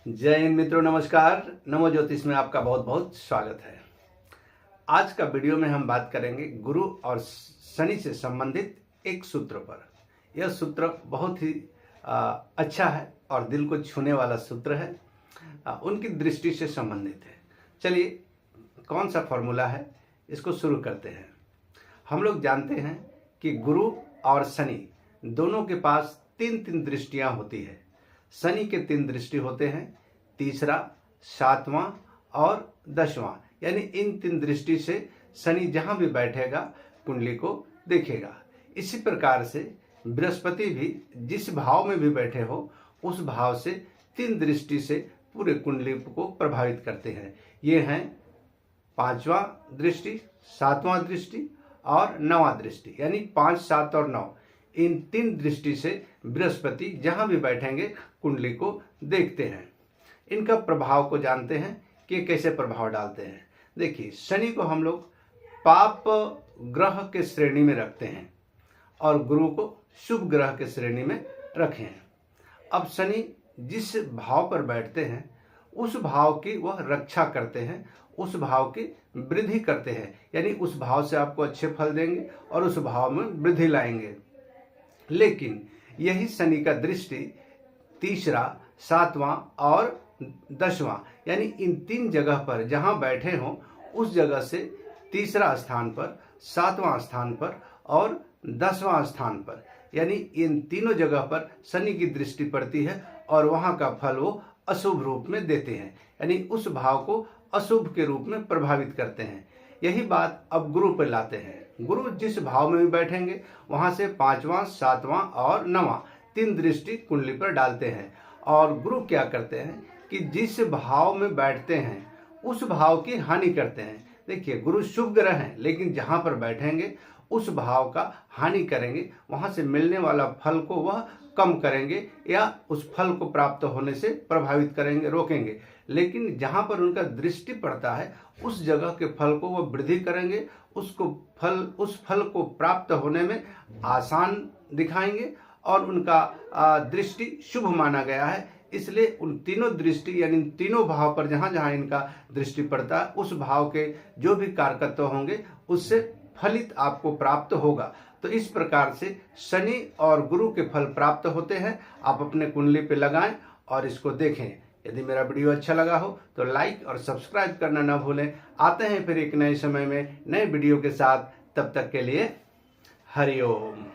जय हिंद मित्रों, नमस्कार। नमो ज्योतिष में आपका बहुत बहुत स्वागत है। आज का वीडियो में हम बात करेंगे गुरु और शनि से संबंधित एक सूत्र पर। यह सूत्र बहुत ही अच्छा है और दिल को छूने वाला सूत्र है। उनकी दृष्टि से संबंधित है। चलिए, कौन सा फॉर्मूला है, इसको शुरू करते हैं। हम लोग जानते हैं कि गुरु और शनि दोनों के पास तीन तीन दृष्टियां होती है। शनि के तीन दृष्टि होते हैं, तीसरा, सातवां और दसवां। यानी इन तीन दृष्टि से शनि जहां भी बैठेगा कुंडली को देखेगा। इसी प्रकार से बृहस्पति भी जिस भाव में भी बैठे हो उस भाव से तीन दृष्टि से पूरे कुंडली को प्रभावित करते हैं। ये हैं पांचवा दृष्टि, सातवां दृष्टि और नौवां दृष्टि। यानी 5, 7 और 9 इन तीन दृष्टि से बृहस्पति जहां भी बैठेंगे कुंडली को देखते हैं। इनका प्रभाव को जानते हैं कि कैसे प्रभाव डालते हैं। देखिए, शनि को हम लोग पाप ग्रह के श्रेणी में रखते हैं और गुरु को शुभ ग्रह के श्रेणी में रखे हैं। अब शनि जिस भाव पर बैठते हैं उस भाव की वह रक्षा करते हैं, उस भाव की वृद्धि करते हैं। यानी उस भाव से आपको अच्छे फल देंगे और उस भाव में वृद्धि लाएंगे। लेकिन यही शनि का दृष्टि तीसरा, सातवां और दसवां यानी इन तीन जगह पर जहां बैठे हों उस जगह से तीसरा स्थान पर, सातवां स्थान पर और दसवां स्थान पर, यानी इन तीनों जगह पर शनि की दृष्टि पड़ती है और वहां का फल वो अशुभ रूप में देते हैं। यानी उस भाव को अशुभ के रूप में प्रभावित करते हैं। यही बात अब गुरु पर लाते हैं। गुरु जिस भाव में भी बैठेंगे वहां से पांचवां, सातवां और नौवां तीन दृष्टि कुंडली पर डालते हैं। और गुरु क्या करते हैं कि जिस भाव में बैठते हैं उस भाव की हानि करते हैं। देखिए, गुरु शुभ ग्रह हैं लेकिन जहां पर बैठेंगे उस भाव का हानि करेंगे, वहां से मिलने वाला फल को वह कम करेंगे या उस फल को प्राप्त होने से प्रभावित करेंगे, रोकेंगे। लेकिन जहां पर उनका दृष्टि पड़ता है उस जगह के फल को वह वृद्धि करेंगे, उस फल को प्राप्त होने में आसान दिखाएंगे और उनका दृष्टि शुभ माना गया है। इसलिए उन तीनों दृष्टि यानी तीनों भाव पर जहां जहां इनका दृष्टि पड़ता है उस भाव के जो भी कारकत्व होंगे उससे फलित आपको प्राप्त होगा। तो इस प्रकार से शनि और गुरु के फल प्राप्त होते हैं। आप अपने कुंडली पे लगाएं और इसको देखें। यदि मेरा वीडियो अच्छा लगा हो तो लाइक और सब्सक्राइब करना ना भूलें। आते हैं फिर एक नए समय में नए वीडियो के साथ। तब तक के लिए हरि ओम।